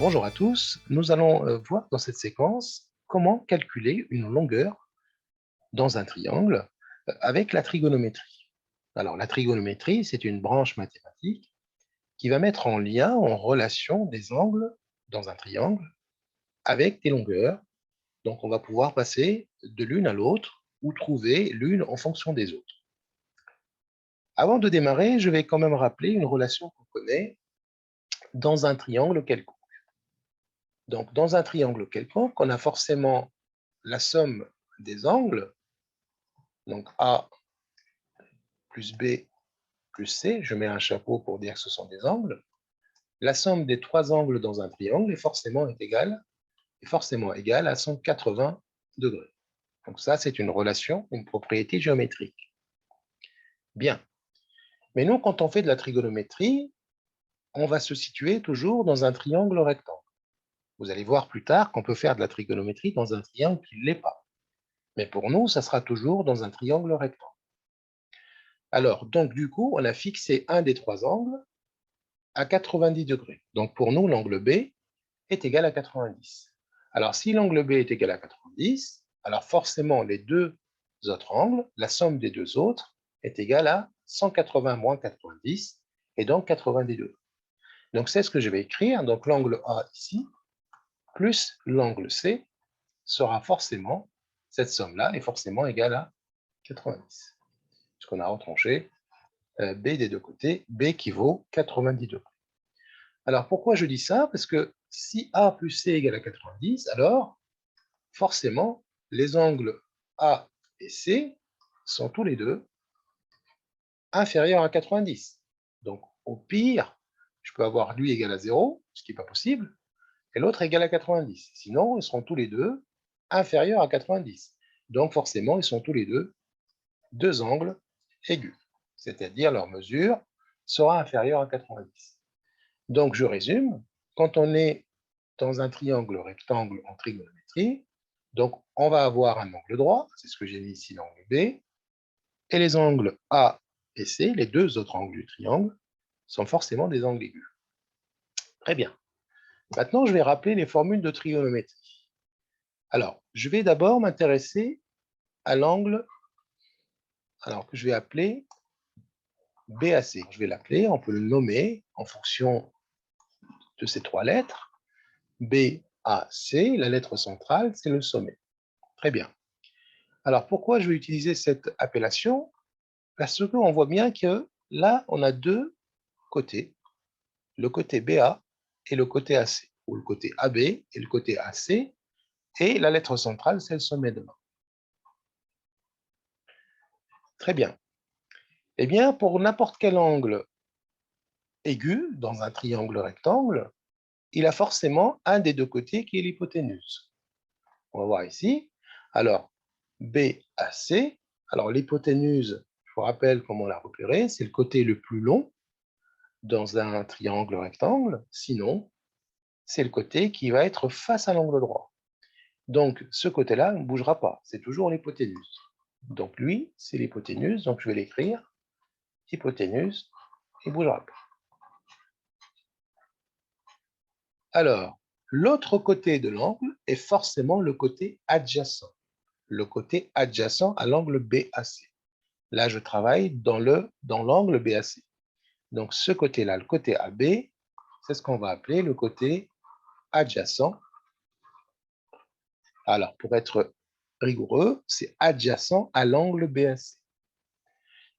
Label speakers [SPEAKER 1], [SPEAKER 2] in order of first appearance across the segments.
[SPEAKER 1] Bonjour à tous, nous allons voir dans cette séquence comment calculer une longueur dans un triangle avec la trigonométrie. Alors la trigonométrie, c'est une branche mathématique qui va mettre en lien, en relation des angles dans un triangle avec des longueurs. Donc on va pouvoir passer de l'une à l'autre ou trouver l'une en fonction des autres. Avant de démarrer, je vais quand même rappeler une relation qu'on connaît dans un triangle quelconque. Donc dans un triangle quelconque, on a forcément la somme des angles, donc A plus B plus C, je mets un chapeau pour dire que ce sont des angles. La somme des trois angles dans un triangle est forcément égale à 180 degrés. Donc ça, c'est une relation, une propriété géométrique. Bien. Mais nous, quand on fait de la trigonométrie, on va se situer toujours dans un triangle rectangle. Vous allez voir plus tard qu'on peut faire de la trigonométrie dans un triangle qui ne l'est pas. Mais pour nous, ça sera toujours dans un triangle rectangle. Alors, donc du coup, on a fixé un des trois angles à 90 degrés. Donc pour nous, l'angle B est égal à 90. Alors si l'angle B est égal à 90, alors forcément les deux autres angles, la somme des deux autres, est égale à 180 moins 90, et donc 90 degrés. Donc c'est ce que je vais écrire. Donc l'angle A ici, plus l'angle C, sera forcément, cette somme-là est forcément égale à 90. Puisqu'on a retranché B des deux côtés, B qui vaut 90 degrés. Alors, pourquoi je dis ça? Parce que si A plus C égale à 90, alors, forcément, les angles A et C sont tous les deux inférieurs à 90. Donc, au pire, je peux avoir lui égal à 0, ce qui n'est pas possible, et l'autre égal à 90. Sinon, ils seront tous les deux inférieurs à 90. Donc, forcément, ils sont tous les deux angles aigus, c'est-à-dire leur mesure sera inférieure à 90. Donc, je résume. Quand on est dans un triangle rectangle en trigonométrie, donc on va avoir un angle droit, c'est ce que j'ai mis ici, l'angle B, et les angles A et C, les deux autres angles du triangle, sont forcément des angles aigus. Très bien. Maintenant, je vais rappeler les formules de trigonométrie. Alors, je vais d'abord m'intéresser à l'angle que je vais appeler BAC. Je vais l'appeler, on peut le nommer en fonction de ces trois lettres. BAC, la lettre centrale, c'est le sommet. Très bien. Alors, pourquoi je vais utiliser cette appellation? Parce qu'on voit bien que là, on a deux côtés, le côté BA et le côté AC, ou le côté AB et le côté AC, et la lettre centrale, c'est le sommet de l'angle. Très bien. Eh bien, pour n'importe quel angle aigu dans un triangle rectangle, il a forcément un des deux côtés qui est l'hypoténuse. On va voir ici. Alors, BAC, alors l'hypoténuse, je vous rappelle comment la repérer, c'est le côté le plus long dans un triangle rectangle, sinon, c'est le côté qui va être face à l'angle droit. Donc, ce côté-là ne bougera pas, c'est toujours l'hypoténuse. Donc, lui, c'est l'hypoténuse, donc je vais l'écrire, hypoténuse, il ne bougera pas. Alors, l'autre côté de l'angle est forcément le côté adjacent à l'angle BAC. Là, je travaille dans l'angle BAC. Donc, ce côté-là, le côté AB, c'est ce qu'on va appeler le côté adjacent. Alors, pour être rigoureux, c'est adjacent à l'angle BAC.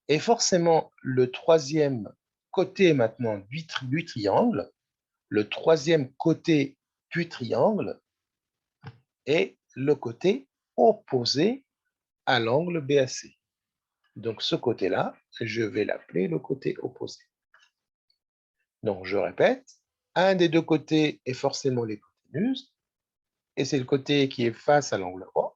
[SPEAKER 1] Et forcément, le troisième côté maintenant du triangle, le troisième côté du triangle est le côté opposé à l'angle BAC. Donc, ce côté-là, je vais l'appeler le côté opposé. Donc, je répète, un des deux côtés est forcément l'hypoténuse, et c'est le côté qui est face à l'angle droit.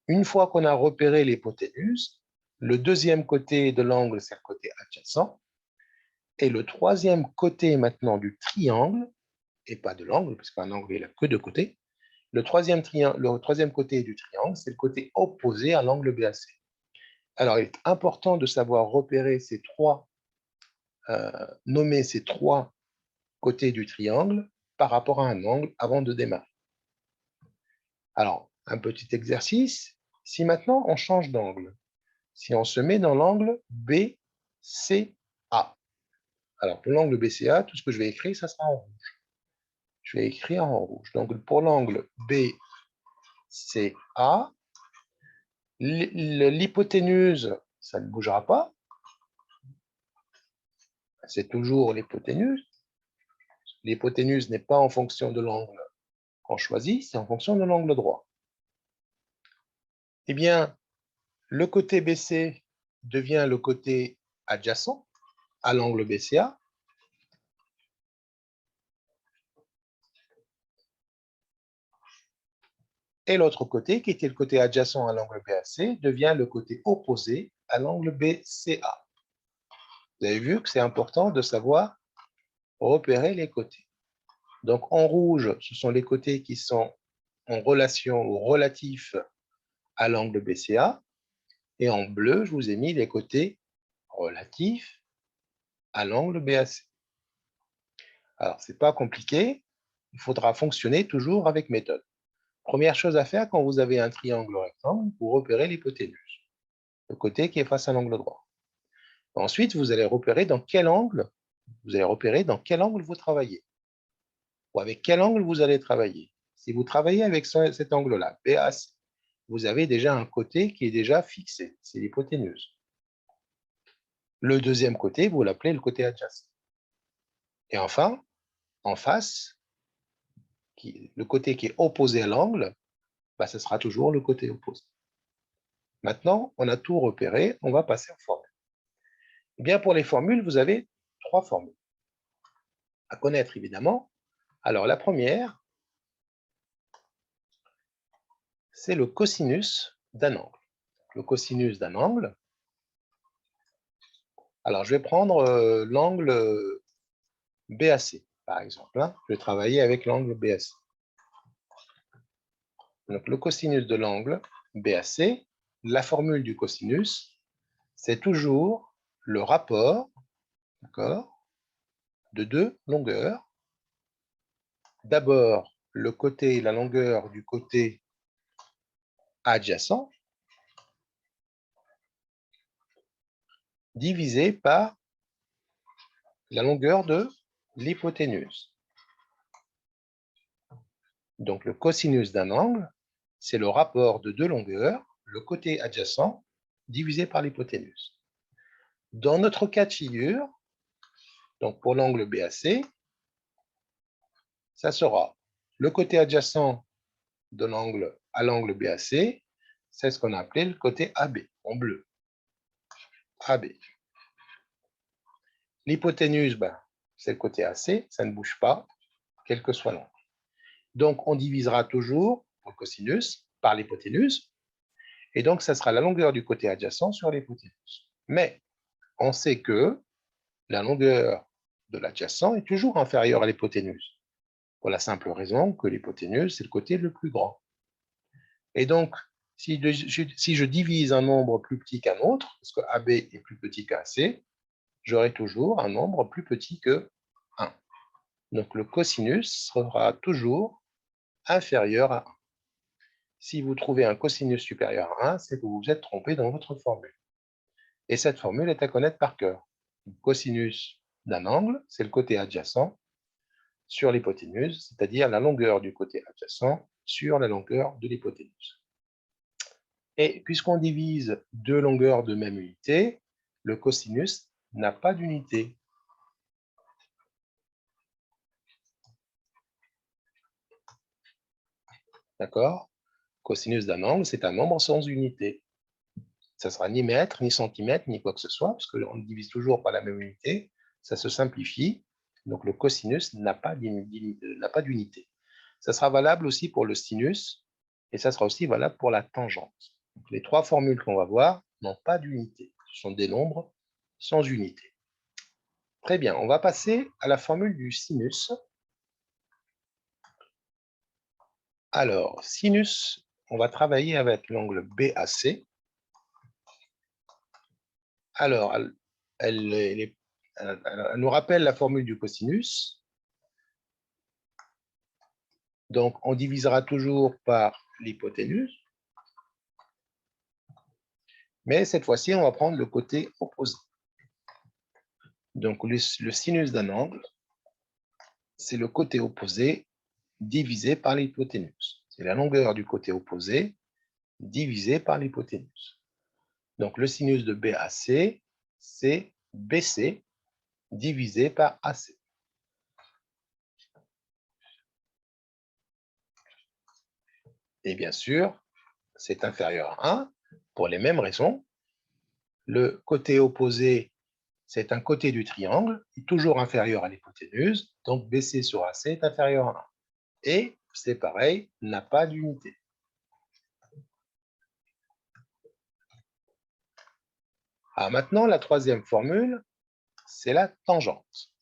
[SPEAKER 1] Une fois qu'on a repéré l'hypoténuse, le deuxième côté de l'angle, c'est le côté adjacent, et le troisième côté maintenant du triangle, et pas de l'angle, parce qu'un angle, il n'a que deux côtés, le troisième côté du triangle, c'est le côté opposé à l'angle BAC. Alors, il est important de savoir repérer nommer ces trois côtés du triangle par rapport à un angle avant de démarrer. Alors, un petit exercice. Si maintenant on change d'angle, si on se met dans l'angle BCA. Alors, pour l'angle BCA, tout ce que je vais écrire, ça sera en rouge. Je vais écrire en rouge. Donc, pour l'angle BCA, l'hypoténuse, ça ne bougera pas. C'est toujours l'hypoténuse. L'hypoténuse n'est pas en fonction de l'angle qu'on choisit, c'est en fonction de l'angle droit. Eh bien, le côté BC devient le côté adjacent à l'angle BCA. Et l'autre côté, qui était le côté adjacent à l'angle BAC, devient le côté opposé à l'angle BCA. Vous avez vu que c'est important de savoir repérer les côtés. Donc, en rouge, ce sont les côtés qui sont en relation ou relatifs à l'angle BCA. Et en bleu, je vous ai mis les côtés relatifs à l'angle BAC. Alors, ce n'est pas compliqué. Il faudra fonctionner toujours avec méthode. Première chose à faire quand vous avez un triangle rectangle, vous repérez l'hypoténuse, le côté qui est face à l'angle droit. Ensuite, vous allez repérer dans quel angle vous travaillez ou avec quel angle vous allez travailler. Si vous travaillez avec cet angle-là, BAC, vous avez déjà un côté qui est déjà fixé, c'est l'hypoténuse. Le deuxième côté, vous l'appelez le côté adjacent. Et enfin, en face, le côté qui est opposé à l'angle, ce sera toujours le côté opposé. Maintenant, on a tout repéré, on va passer aux formules. Eh bien, pour les formules, vous avez 3 formules à connaître, évidemment. Alors, la première, c'est le cosinus d'un angle. Le cosinus d'un angle. Alors, je vais prendre l'angle BAC, par exemple. Je vais travailler avec l'angle BAC. Donc, le cosinus de l'angle BAC, la formule du cosinus, c'est toujours le rapport, de deux longueurs. D'abord, la longueur du côté adjacent, divisé par la longueur de l'hypoténuse. Donc, le cosinus d'un angle, c'est le rapport de deux longueurs, le côté adjacent, divisé par l'hypoténuse. Dans notre cas de figure, donc pour l'angle BAC, ça sera le côté adjacent de l'angle à l'angle BAC, c'est ce qu'on a appelé le côté AB, en bleu. AB. L'hypoténuse, c'est le côté AC, ça ne bouge pas, quel que soit l'angle. Donc, on divisera toujours le cosinus par l'hypoténuse, et donc, ça sera la longueur du côté adjacent sur l'hypoténuse. Mais on sait que la longueur de l'adjacent est toujours inférieure à l'hypoténuse, pour la simple raison que l'hypoténuse, c'est le côté le plus grand. Et donc, si je divise un nombre plus petit qu'un autre, parce que AB est plus petit qu'AC, j'aurai toujours un nombre plus petit que 1. Donc, le cosinus sera toujours inférieur à 1. Si vous trouvez un cosinus supérieur à 1, c'est que vous vous êtes trompé dans votre formule. Et cette formule est à connaître par cœur. Le cosinus d'un angle, c'est le côté adjacent sur l'hypoténuse, c'est-à-dire la longueur du côté adjacent sur la longueur de l'hypoténuse. Et puisqu'on divise deux longueurs de même unité, le cosinus n'a pas d'unité. D'accord? Cosinus d'un angle, c'est un nombre sans unité. Ça ne sera ni mètre, ni centimètre, ni quoi que ce soit, parce qu'on divise toujours par la même unité. Ça se simplifie. Donc, le cosinus n'a pas d'unité. Ça sera valable aussi pour le sinus, et ça sera aussi valable pour la tangente. Donc, les 3 formules qu'on va voir n'ont pas d'unité. Ce sont des nombres sans unité. Très bien, on va passer à la formule du sinus. Alors, sinus, on va travailler avec l'angle BAC. Alors, elle nous rappelle la formule du cosinus. Donc, on divisera toujours par l'hypoténuse. Mais cette fois-ci, on va prendre le côté opposé. Donc, le sinus d'un angle, c'est le côté opposé divisé par l'hypoténuse. C'est la longueur du côté opposé divisé par l'hypoténuse. Donc, le sinus de BAC, c'est BC divisé par AC. Et bien sûr, c'est inférieur à 1 pour les mêmes raisons. Le côté opposé, c'est un côté du triangle, est toujours inférieur à l'hypoténuse, donc BC sur AC est inférieur à 1. Et c'est pareil, n'a pas d'unité. Alors maintenant, la troisième formule, c'est la tangente.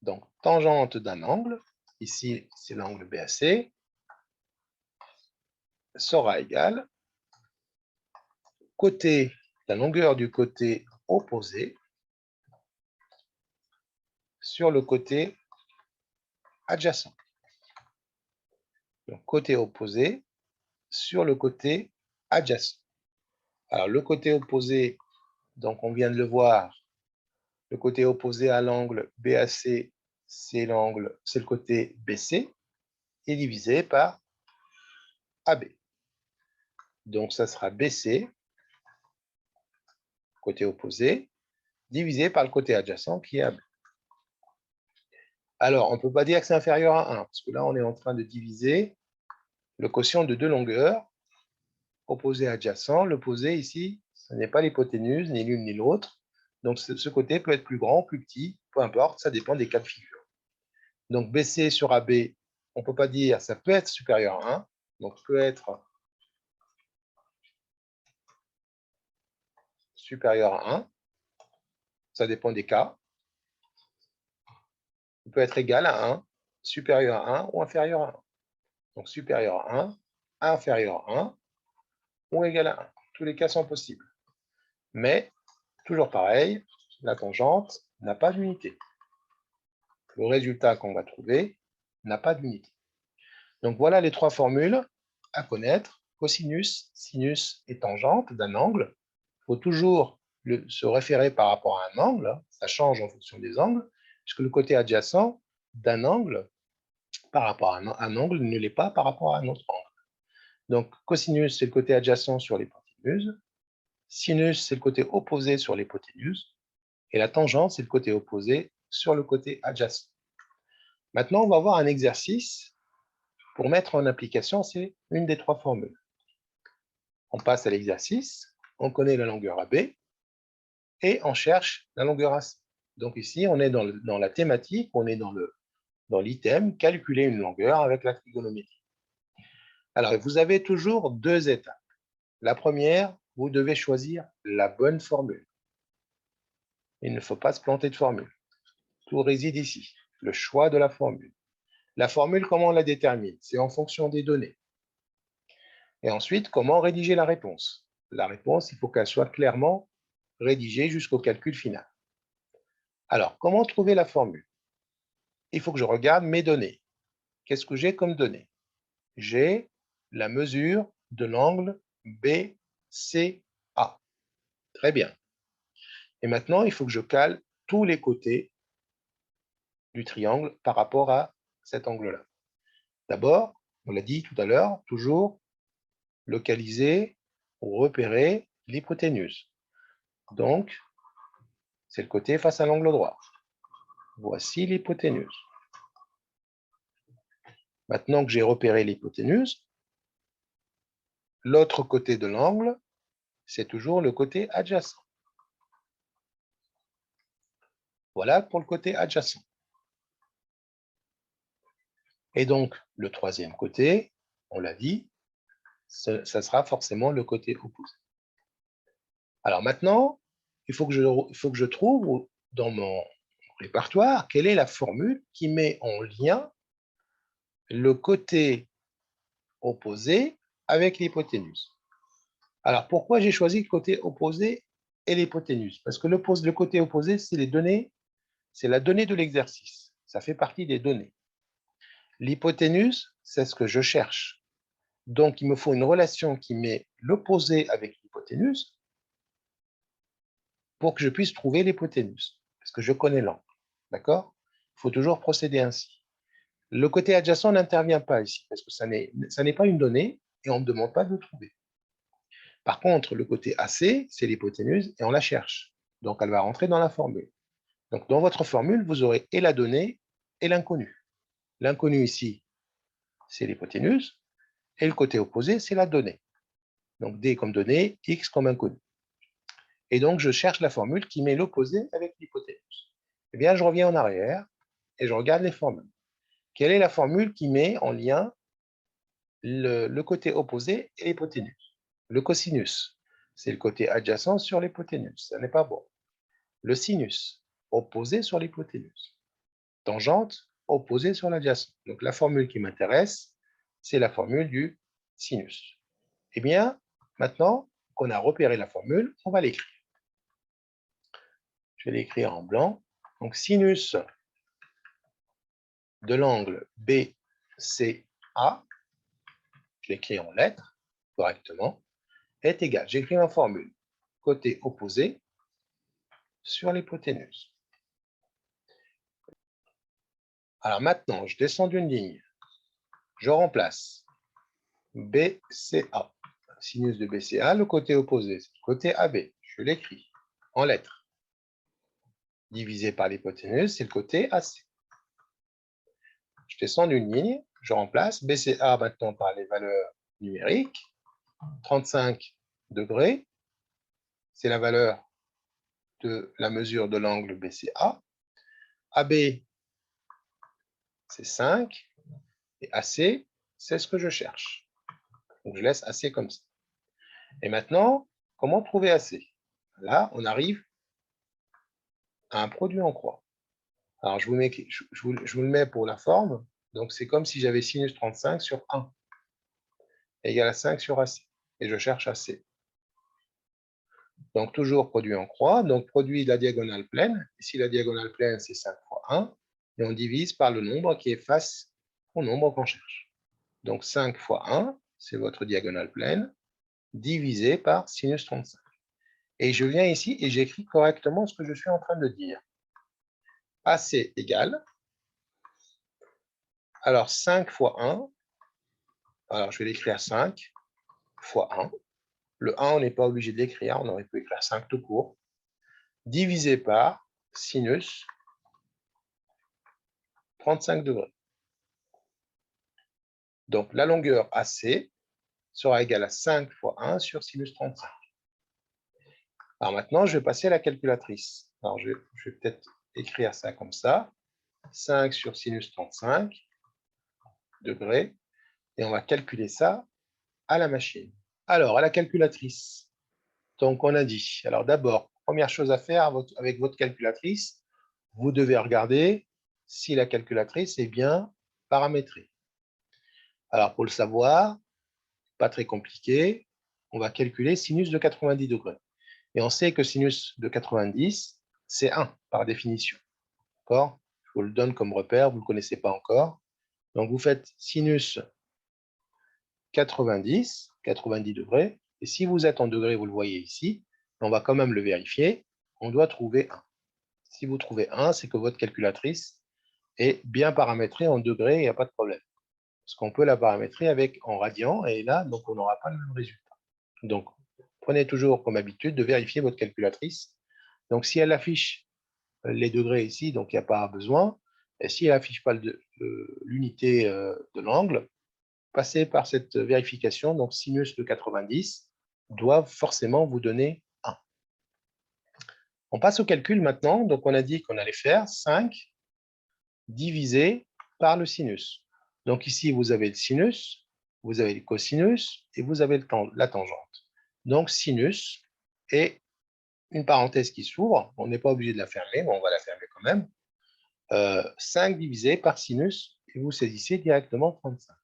[SPEAKER 1] Donc, tangente d'un angle, ici c'est l'angle BAC, sera égal côté, la longueur du côté opposé sur le côté adjacent. Donc, côté opposé sur le côté adjacent. Alors, le côté opposé, donc on vient de le voir, le côté opposé à l'angle BAC, c'est le côté BC, est divisé par AB. Donc, ça sera BC, côté opposé, divisé par le côté adjacent qui est AB. Alors, on ne peut pas dire que c'est inférieur à 1, parce que là, on est en train de diviser le quotient de deux longueurs, opposé adjacent. L'opposé ici, ce n'est pas l'hypoténuse, ni l'une ni l'autre. Donc, ce côté peut être plus grand, plus petit, peu importe, ça dépend des cas de figure. Donc, BC sur AB, on ne peut pas dire, ça peut être supérieur à 1, donc peut être supérieur à 1, ça dépend des cas. Il peut être égal à 1, supérieur à 1 ou inférieur à 1. Donc, supérieur à 1, inférieur à 1 ou égal à 1. Tous les cas sont possibles. Mais, toujours pareil, la tangente n'a pas d'unité. Le résultat qu'on va trouver n'a pas d'unité. Donc, voilà les trois formules à connaître. Cosinus, sinus et tangente d'un angle. Il faut toujours se référer par rapport à un angle. Ça change en fonction des angles, puisque le côté adjacent d'un angle par rapport à un angle ne l'est pas par rapport à un autre angle. Donc, cosinus, c'est le côté adjacent sur l'hypoténuse. Sinus, c'est le côté opposé sur l'hypoténuse. Et la tangente, c'est le côté opposé sur le côté adjacent. Maintenant, on va voir un exercice pour mettre en application, c'est une des trois formules. On passe à l'exercice, on connaît la longueur AB et on cherche la longueur AC. Donc ici, on est dans la thématique, on est dans l'item, calculer une longueur avec la trigonométrie. Alors, vous avez toujours deux étapes. La première, vous devez choisir la bonne formule. Il ne faut pas se planter de formule. Tout réside ici, le choix de la formule. La formule, comment on la détermine? C'est en fonction des données. Et ensuite, comment rédiger la réponse? La réponse, il faut qu'elle soit clairement rédigée jusqu'au calcul final. Alors, comment trouver la formule? Il faut que je regarde mes données. Qu'est-ce que j'ai comme données? J'ai la mesure de l'angle BCA. Très bien. Et maintenant, il faut que je cale tous les côtés du triangle par rapport à cet angle-là. D'abord, on l'a dit tout à l'heure, toujours localiser ou repérer l'hypoténuse. Donc, c'est le côté face à l'angle droit. Voici l'hypoténuse. Maintenant que j'ai repéré l'hypoténuse, l'autre côté de l'angle, c'est toujours le côté adjacent. Voilà pour le côté adjacent. Et donc, le troisième côté, on l'a dit, ça sera forcément le côté opposé. Alors maintenant, il faut que je trouve dans mon répertoire quelle est la formule qui met en lien le côté opposé avec l'hypoténuse. Alors, pourquoi j'ai choisi le côté opposé et l'hypoténuse? Parce que le côté opposé, c'est la donnée de l'exercice. Ça fait partie des données. L'hypoténuse, c'est ce que je cherche. Donc, il me faut une relation qui met l'opposé avec l'hypoténuse pour que je puisse trouver l'hypoténuse, parce que je connais l'angle. D'accord? Il faut toujours procéder ainsi. Le côté adjacent n'intervient pas ici, parce que ça n'est pas une donnée et on ne me demande pas de le trouver. Par contre, le côté AC, c'est l'hypoténuse et on la cherche. Donc, elle va rentrer dans la formule. Donc, dans votre formule, vous aurez et la donnée et l'inconnu. L'inconnu ici, c'est l'hypoténuse, et le côté opposé, c'est la donnée. Donc, D comme donnée, X comme inconnu. Et donc, je cherche la formule qui met l'opposé avec l'hypoténuse. Eh bien, je reviens en arrière et je regarde les formules. Quelle est la formule qui met en lien le côté opposé et l'hypoténuse? Le cosinus, c'est le côté adjacent sur l'hypoténuse. Ça n'est pas bon. Le sinus, opposé sur l'hypoténuse. Tangente, opposé sur l'adjacent. Donc, la formule qui m'intéresse, c'est la formule du sinus. Eh bien, maintenant qu'on a repéré la formule, on va l'écrire. Je vais l'écrire en blanc. Donc, sinus de l'angle BCA, je l'écris en lettres correctement, est égal. J'écris ma formule. Côté opposé sur l'hypoténuse. Alors maintenant, je descends d'une ligne. Je remplace BCA. Sinus de BCA, le côté opposé, c'est le côté AB. Je l'écris en lettres. Divisé par l'hypoténuse, c'est le côté AC. Je descends d'une ligne, je remplace BCA maintenant par les valeurs numériques. 35 degrés, c'est la valeur de la mesure de l'angle BCA. AB, c'est 5. Et AC, c'est ce que je cherche. Donc, je laisse AC comme ça. Et maintenant, comment trouver AC? Là, on arrive à un produit en croix. Alors, je vous le mets pour la forme. Donc, c'est comme si j'avais sinus 35 sur 1 égale à 5 sur AC. Et je cherche AC. Donc, toujours produit en croix. Donc, produit de la diagonale pleine. Ici, la diagonale pleine, c'est 5 fois 1. Et on divise par le nombre qui est face au nombre qu'on cherche. Donc, 5 fois 1, c'est votre diagonale pleine, divisé par sinus 35. Et je viens ici et j'écris correctement ce que je suis en train de dire. AC égale, alors 5 fois 1, alors je vais l'écrire à 5 fois 1. Le 1, on n'est pas obligé de l'écrire, on aurait pu écrire 5 tout court, divisé par sinus 35 degrés. Donc la longueur AC sera égale à 5 fois 1 sur sinus 35. Alors maintenant, je vais passer à la calculatrice. Alors je vais peut-être écrire ça comme ça. 5 sur sinus 35 degrés. Et on va calculer ça à la machine. Alors, à la calculatrice. Donc, on a dit. Alors d'abord, première chose à faire avec votre calculatrice, vous devez regarder si la calculatrice est bien paramétrée. Alors, pour le savoir, pas très compliqué, on va calculer sinus de 90 degrés. Et on sait que sinus de 90, c'est 1 par définition. D'accord? Je vous le donne comme repère, vous ne le connaissez pas encore. Donc, vous faites sinus 90 degrés. Et si vous êtes en degrés, vous le voyez ici, on va quand même le vérifier. On doit trouver 1. Si vous trouvez 1, c'est que votre calculatrice est bien paramétrée en degrés, il n'y a pas de problème. Parce qu'on peut la paramétrer en radians, et là, donc on n'aura pas le même résultat. Donc, prenez toujours comme habitude de vérifier votre calculatrice. Donc, si elle affiche les degrés ici, donc il n'y a pas besoin. Et si elle n'affiche pas l'unité de l'angle, passez par cette vérification. Donc, sinus de 90 doit forcément vous donner 1. On passe au calcul maintenant. Donc, on a dit qu'on allait faire 5 divisé par le sinus. Donc, ici, vous avez le sinus, vous avez le cosinus et vous avez la tangente. Donc, sinus et une parenthèse qui s'ouvre. On n'est pas obligé de la fermer, mais on va la fermer quand même. 5 divisé par sinus et vous saisissez directement 35.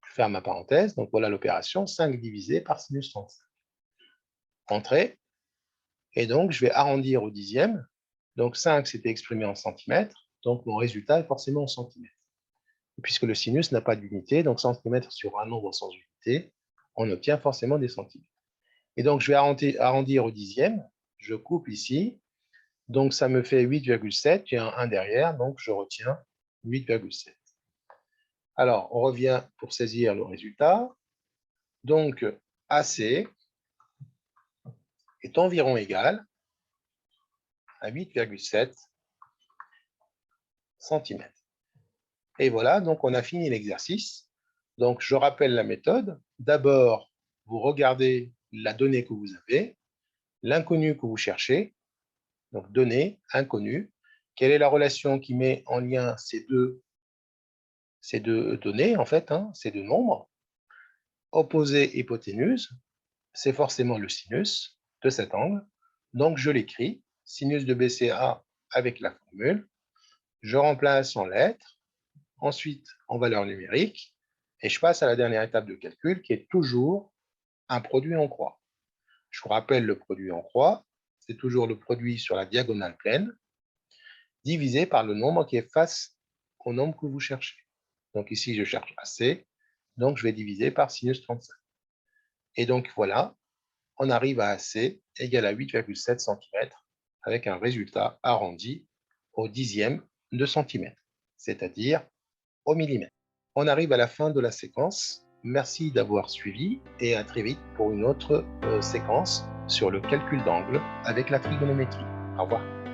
[SPEAKER 1] Je ferme ma parenthèse. Donc, voilà l'opération. 5 divisé par sinus 35. Entrée. Et donc, je vais arrondir au dixième. Donc, 5, c'était exprimé en centimètres. Donc, mon résultat est forcément en centimètres. puisque le sinus n'a pas d'unité, donc centimètres sur un nombre sans unité, on obtient forcément des centimètres. Et donc, je vais arrondir au dixième, je coupe ici, donc ça me fait 8,7, il y a un 1 derrière, donc je retiens 8,7. Alors, on revient pour saisir le résultat. Donc, AC est environ égal à 8,7 cm. Et voilà, donc on a fini l'exercice. Donc, je rappelle la méthode. D'abord, vous regardez la donnée que vous avez, l'inconnu que vous cherchez, donc donnée, inconnu. Quelle est la relation qui met en lien ces deux données, en fait, ces deux nombres? Opposé hypoténuse, c'est forcément le sinus de cet angle. Donc, je l'écris, sinus de BCA avec la formule. Je remplace en lettres, ensuite en valeur numérique, et je passe à la dernière étape de calcul qui est toujours un produit en croix. Je vous rappelle le produit en croix, c'est toujours le produit sur la diagonale pleine divisé par le nombre qui est face au nombre que vous cherchez. Donc ici, je cherche AC, donc je vais diviser par sinus 35. Et donc voilà, on arrive à AC égale à 8,7 cm avec un résultat arrondi au dixième de centimètre, c'est-à-dire au millimètre. On arrive à la fin de la séquence. Merci d'avoir suivi et à très vite pour une autre séquence sur le calcul d'angle avec la trigonométrie. Au revoir.